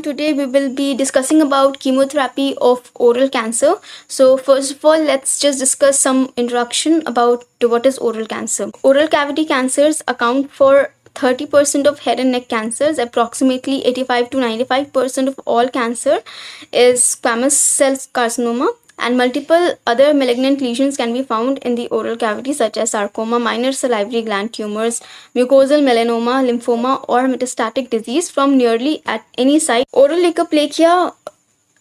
today we will be discussing about chemotherapy of oral cancer. So first of all, let's just discuss some introduction about what is oral cancer. Oral cavity cancers account for 30% of head and neck cancers. Approximately 85 to 95% of all cancer is squamous cell carcinoma, and multiple other malignant lesions can be found in the oral cavity, such as sarcoma, minor salivary gland tumors, mucosal melanoma, lymphoma, or metastatic disease from nearly at any site. Oral leukoplakia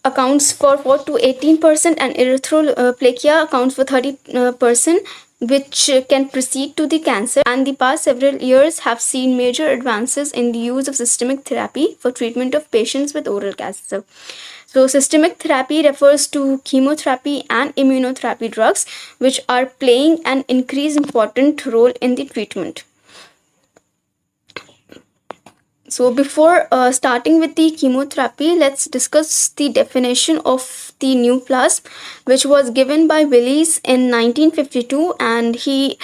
accounts for 4 to 18%, and erythroplakia accounts for 30%, which can proceed to the cancer. And the past several years have seen major advances in the use of systemic therapy for treatment of patients with oral cancer. So systemic therapy refers to chemotherapy and immunotherapy drugs, which are playing an increased important role in the treatment. So before starting with the chemotherapy, let's discuss the definition of the neoplasm, which was given by Willis in 1952, and he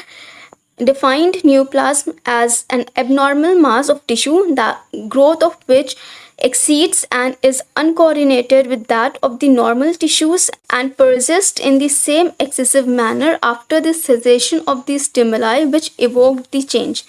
defined neoplasm as an abnormal mass of tissue, the growth of which exceeds and is uncoordinated with that of the normal tissues and persists in the same excessive manner after the cessation of the stimuli which evoked the change.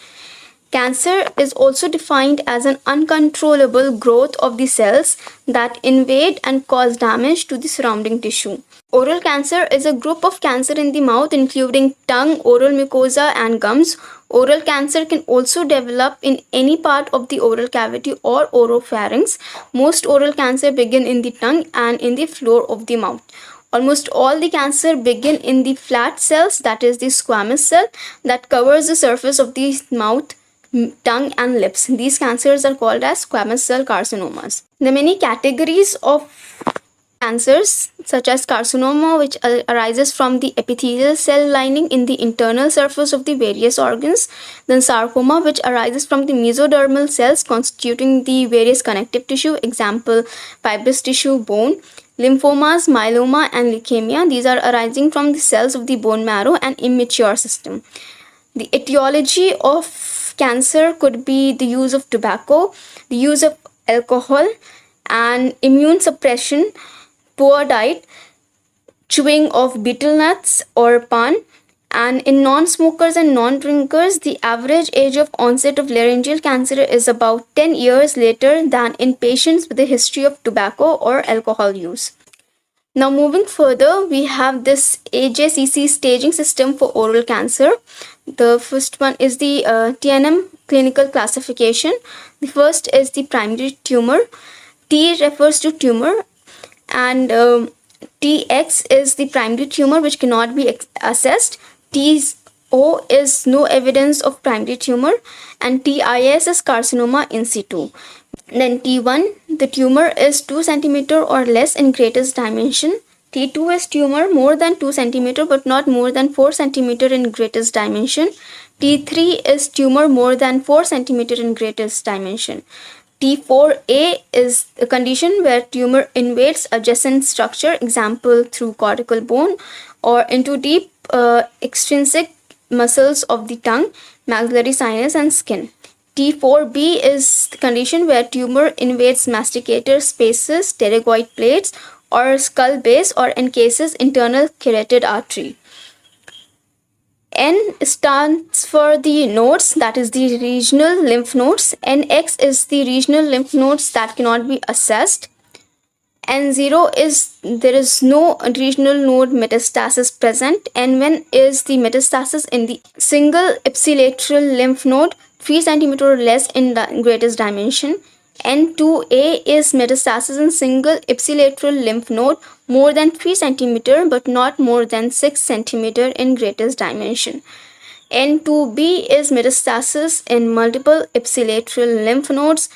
Cancer is also defined as an uncontrollable growth of the cells that invade and cause damage to the surrounding tissue. Oral cancer is a group of cancer in the mouth, including tongue, oral mucosa, and gums. Oral cancer can also develop in any part of the oral cavity or oropharynx. Most oral cancer begin in the tongue and in the floor of the mouth. Almost all the cancer begin in the flat cells, that is the squamous cell, that covers the surface of the mouth, tongue, and lips. These cancers are called as squamous cell carcinomas. There are many categories of cancers, such as carcinoma, which arises from the epithelial cell lining in the internal surface of the various organs. Then sarcoma, which arises from the mesodermal cells constituting the various connective tissue, example fibrous tissue, bone. Lymphomas, myeloma, and leukemia, these are arising from the cells of the bone marrow and immature system. The etiology of cancer could be the use of tobacco, the use of alcohol, and immune suppression, poor diet, chewing of betel nuts or pan. And in non-smokers and non-drinkers, the average age of onset of laryngeal cancer is about 10 years later than in patients with a history of tobacco or alcohol use. Now moving further, we have this AJCC staging system for oral cancer. The first one is the TNM clinical classification. The first is the primary tumor. T refers to tumor, and TX is the primary tumor which cannot be assessed. TO is no evidence of primary tumor, and TIS is carcinoma in situ. Then T1, the tumor is 2 cm or less in greatest dimension. T2 is tumor more than 2 cm but not more than 4 cm in greatest dimension. T3 is tumor more than 4 cm in greatest dimension. T4A is a condition where tumor invades adjacent structure, example through cortical bone or into deep extrinsic muscles of the tongue, maxillary sinus, and skin. T4B is the condition where tumor invades masticator spaces, pterygoid plates, or skull base, or encases internal carotid artery. N stands for the nodes, that is the regional lymph nodes. NX is the regional lymph nodes that cannot be assessed. N0 is there is no regional node metastasis present. N1 is the metastasis in the single ipsilateral lymph node 3 cm or less in the greatest dimension. N2A is metastasis in single ipsilateral lymph node more than 3 cm but not more than 6 cm in greatest dimension. N2B is metastasis in multiple ipsilateral lymph nodes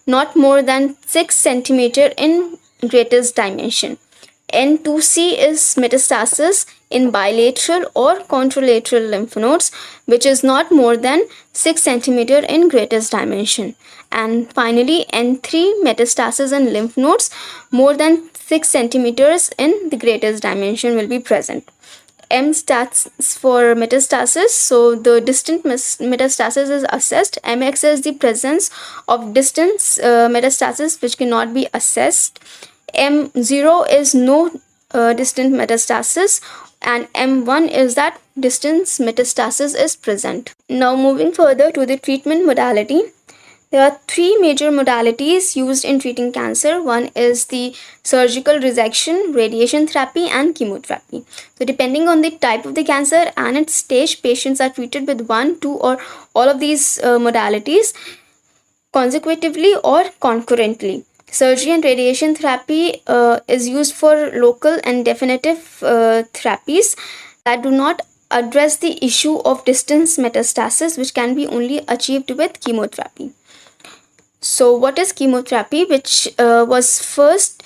not more than 6 cm in greatest dimension. N2C is metastasis in bilateral or contralateral lymph nodes, which is not more than 6 cm in greatest dimension. And finally, N3 metastasis in lymph nodes more than 6 cm in the greatest dimension will be present. M stands for metastasis. So the distant metastasis is assessed. MX is the presence of distant metastasis which cannot be assessed. M0 is no distant metastasis, and M1 is that distance metastasis is present. Now moving further to the treatment modality. There are three major modalities used in treating cancer. One is the surgical resection, radiation therapy, and chemotherapy. So, depending on the type of the cancer and its stage, patients are treated with one, two, or all of these modalities consecutively or concurrently. Surgery and radiation therapy is used for local and definitive therapies that do not address the issue of distance metastasis, which can be only achieved with chemotherapy. So, what is chemotherapy, which was first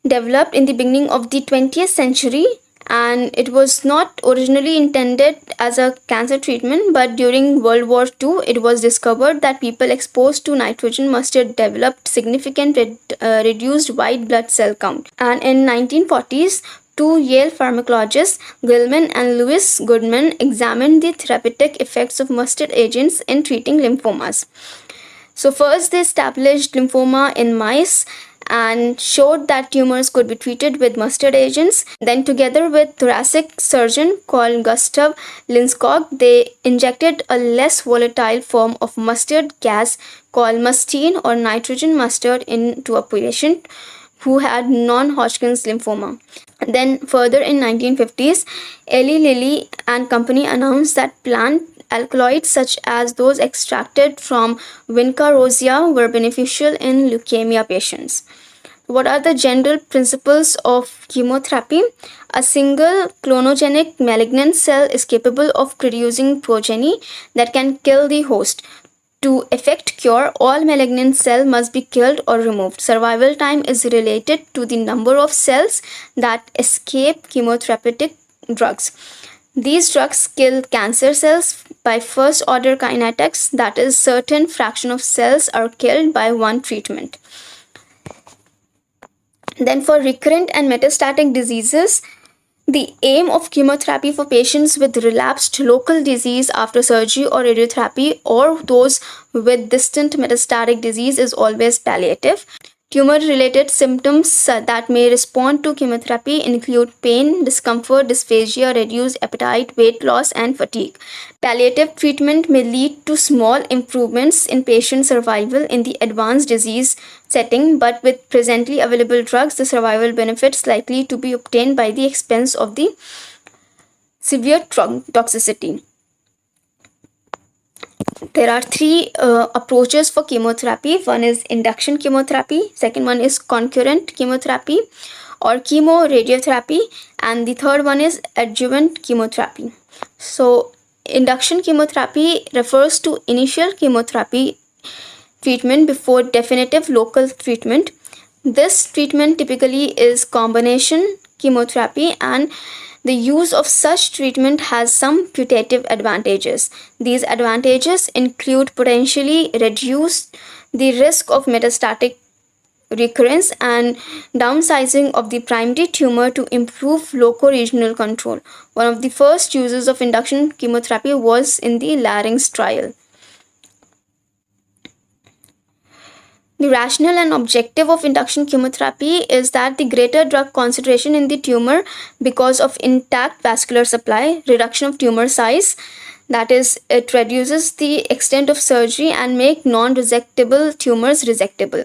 developed in the beginning of the 20th century, and it was not originally intended as a cancer treatment, but during World War II it was discovered that people exposed to nitrogen mustard developed significant reduced white blood cell count. And in 1940s, two Yale pharmacologists, Gilman and Louis Goodman, examined the therapeutic effects of mustard agents in treating lymphomas. So first they established lymphoma in mice and showed that tumors could be treated with mustard agents. Then together with thoracic surgeon called Gustav Linskog, they injected a less volatile form of mustard gas called mustine or nitrogen mustard into a patient who had non-Hodgkin's lymphoma. Then further in 1950s, Eli Lilly and company announced that plant alkaloids such as those extracted from Vinca rosea were beneficial in leukemia patients. What are the general principles of chemotherapy? A single clonogenic malignant cell is capable of producing progeny that can kill the host. To effect cure, all malignant cells must be killed or removed. Survival time is related to the number of cells that escape chemotherapeutic drugs. These drugs kill cancer cells by first order kinetics, that is, certain fraction of cells are killed by one treatment. Then for recurrent and metastatic diseases, the aim of chemotherapy for patients with relapsed local disease after surgery or radiotherapy or those with distant metastatic disease is always palliative. Tumor-related symptoms that may respond to chemotherapy include pain, discomfort, dysphagia, reduced appetite, weight loss, and fatigue. Palliative treatment may lead to small improvements in patient survival in the advanced disease setting, but with presently available drugs, the survival benefits likely to be obtained by the expense of the severe toxicity. There are three approaches for chemotherapy. One is induction chemotherapy, second one is concurrent chemotherapy or chemoradiotherapy, and the third one is adjuvant chemotherapy. So induction chemotherapy refers to initial chemotherapy treatment before definitive local treatment. This treatment typically is combination chemotherapy, and the use of such treatment has some putative advantages. These advantages include potentially reduce the risk of metastatic recurrence and downsizing of the primary tumor to improve loco-regional control. One of the first uses of induction chemotherapy was in the larynx trial. The rationale and objective of induction chemotherapy is that the greater drug concentration in the tumor because of intact vascular supply, reduction of tumor size, that is, it reduces the extent of surgery and make non-resectable tumors resectable.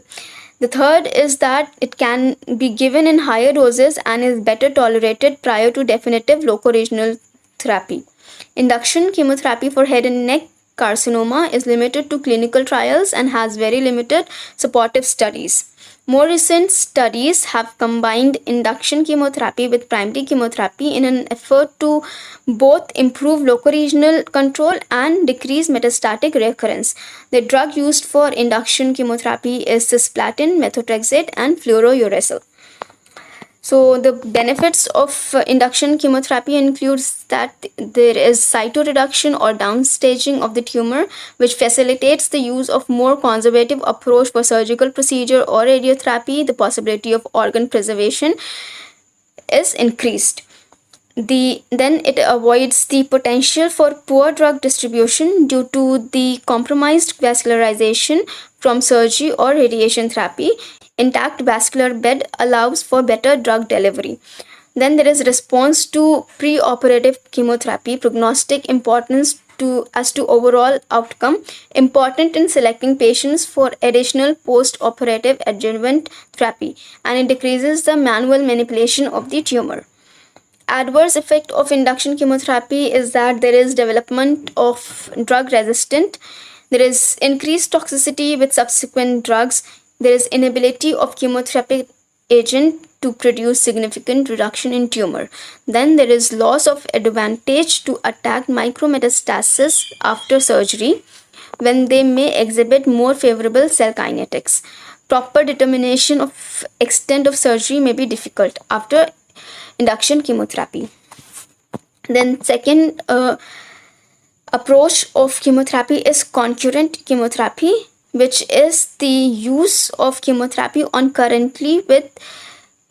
The third is that it can be given in higher doses and is better tolerated prior to definitive loco-regional therapy. Induction chemotherapy for head and neck carcinoma is limited to clinical trials and has very limited supportive studies. More recent studies have combined induction chemotherapy with primary chemotherapy in an effort to both improve loco-regional control and decrease metastatic recurrence. The drug used for induction chemotherapy is cisplatin, methotrexate, and fluorouracil. So the benefits of induction chemotherapy includes that there is cytoreduction or downstaging of the tumor, which facilitates the use of more conservative approach for surgical procedure or radiotherapy. The possibility of organ preservation is increased. Then it avoids the potential for poor drug distribution due to the compromised vascularization from surgery or radiation therapy. Intact vascular bed allows for better drug delivery. Then there is response to preoperative chemotherapy, prognostic importance to as to overall outcome, important in selecting patients for additional post-operative adjuvant therapy, and it decreases the manual manipulation of the tumor. Adverse effect of induction chemotherapy is that there is development of drug resistant, there is increased toxicity with subsequent drugs, there is inability of chemotherapy agent to produce significant reduction in tumor. Then there is loss of advantage to attack micrometastasis after surgery when they may exhibit more favorable cell kinetics. Proper determination of extent of surgery may be difficult after induction chemotherapy. Then second approach of chemotherapy is concurrent chemotherapy, which is the use of chemotherapy concurrently with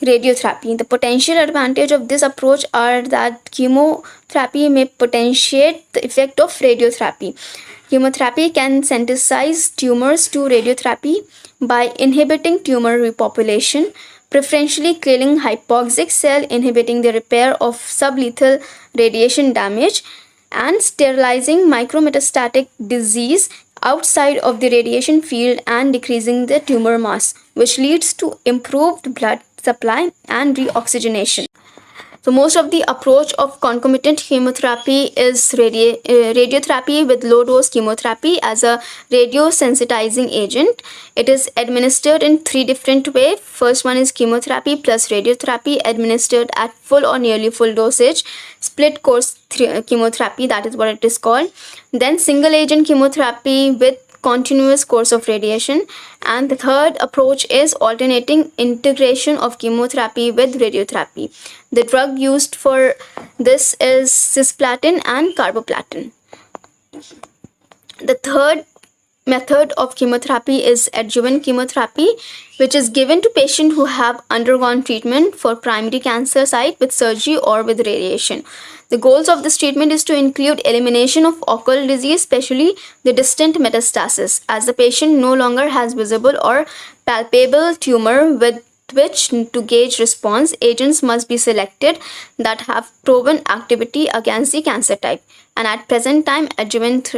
radiotherapy. The potential advantage of this approach are that chemotherapy may potentiate the effect of radiotherapy. Chemotherapy can sensitize tumors to radiotherapy by inhibiting tumor repopulation, preferentially killing hypoxic cell, inhibiting the repair of sublethal radiation damage, and sterilizing micrometastatic disease outside of the radiation field and decreasing the tumor mass, which leads to improved blood supply and reoxygenation. So most of the approach of concomitant chemotherapy is radiotherapy with low dose chemotherapy as a radiosensitizing agent. It is administered in three different ways. First one is chemotherapy plus radiotherapy administered at full or nearly full dosage. Split course chemotherapy, that is what it is called. Then single agent chemotherapy with continuous course of radiation, and the third approach is alternating integration of chemotherapy with radiotherapy. The drug used for this is cisplatin and carboplatin. The third method of chemotherapy is adjuvant chemotherapy, which is given to patients who have undergone treatment for primary cancer site with surgery or with radiation. The goals of this treatment is to include elimination of occult disease, especially the distant metastasis, as the patient no longer has visible or palpable tumor with which to gauge response. Agents must be selected that have proven activity against the cancer type. And at present time, adjuvant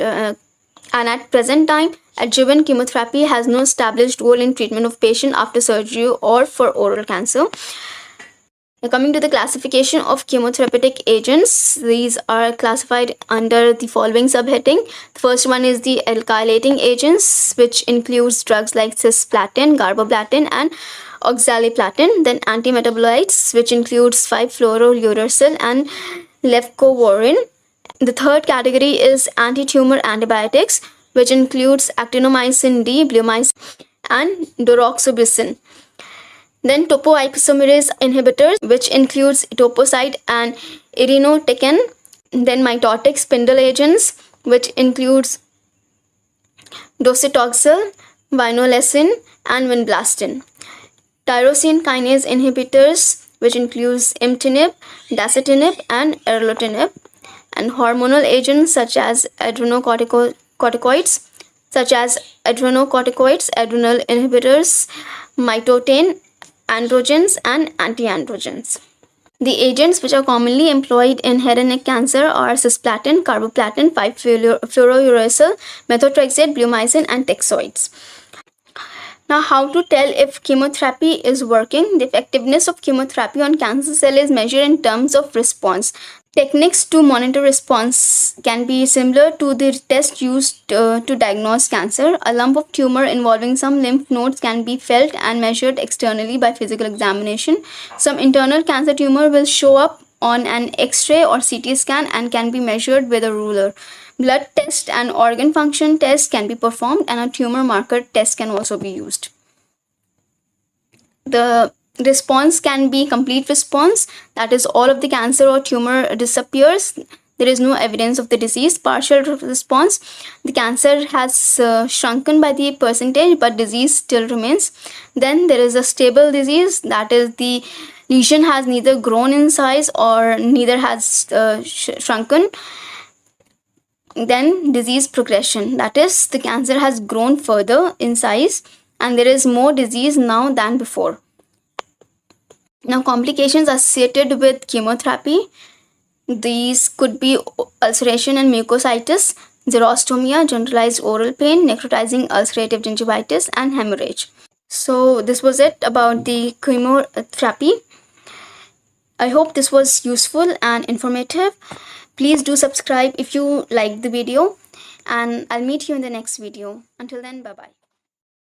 chemotherapy has no established role in treatment of patient after surgery or for oral cancer. Now, coming to the classification of chemotherapeutic agents, these are classified under the following subheading. The first one is the alkylating agents, which includes drugs like cisplatin, carboplatin, and oxaliplatin. Then antimetabolites, which includes 5-fluorouracil and leucovorin. The third category is anti-tumor antibiotics, which includes actinomycin D, bleomycin, and doxorubicin. Then topoisomerase inhibitors, which includes etoposide and irinotecan. Then mitotic spindle agents, which includes docetaxel, vinolacin, and vinblastine. Tyrosine kinase inhibitors, which includes imatinib, dasatinib, and erlotinib. And hormonal agents such as adrenocorticoids, adrenal inhibitors, mitotain, androgens, and antiandrogens. The agents which are commonly employed in head and neck cancer are cisplatin, carboplatin, 5-fluorouracil, methotrexate, bleomycin, and toxoids. Now, how to tell if chemotherapy is working? The effectiveness of chemotherapy on cancer cell is measured in terms of response. Techniques to monitor response can be similar to the test used to diagnose cancer. A lump of tumor involving some lymph nodes can be felt and measured externally by physical examination. Some internal cancer tumor will show up on an X-ray or CT scan and can be measured with a ruler. Blood test and organ function test can be performed, and a tumor marker test can also be used. The response can be complete response, that is, all of the cancer or tumor disappears. There is no evidence of the disease. Partial response, the cancer has shrunken by the percentage but disease still remains. Then there is a stable disease, that is, the lesion has neither grown in size or neither has shrunken, then disease progression, that is, the cancer has grown further in size and there is more disease now than before. Now, complications associated with chemotherapy, these could be ulceration and mucositis, xerostomia, generalized oral pain, necrotizing ulcerative gingivitis, and hemorrhage. So this was it about the chemotherapy. I hope this was useful and informative. Please do subscribe if you liked the video, and I'll meet you in the next video. Until then, bye bye.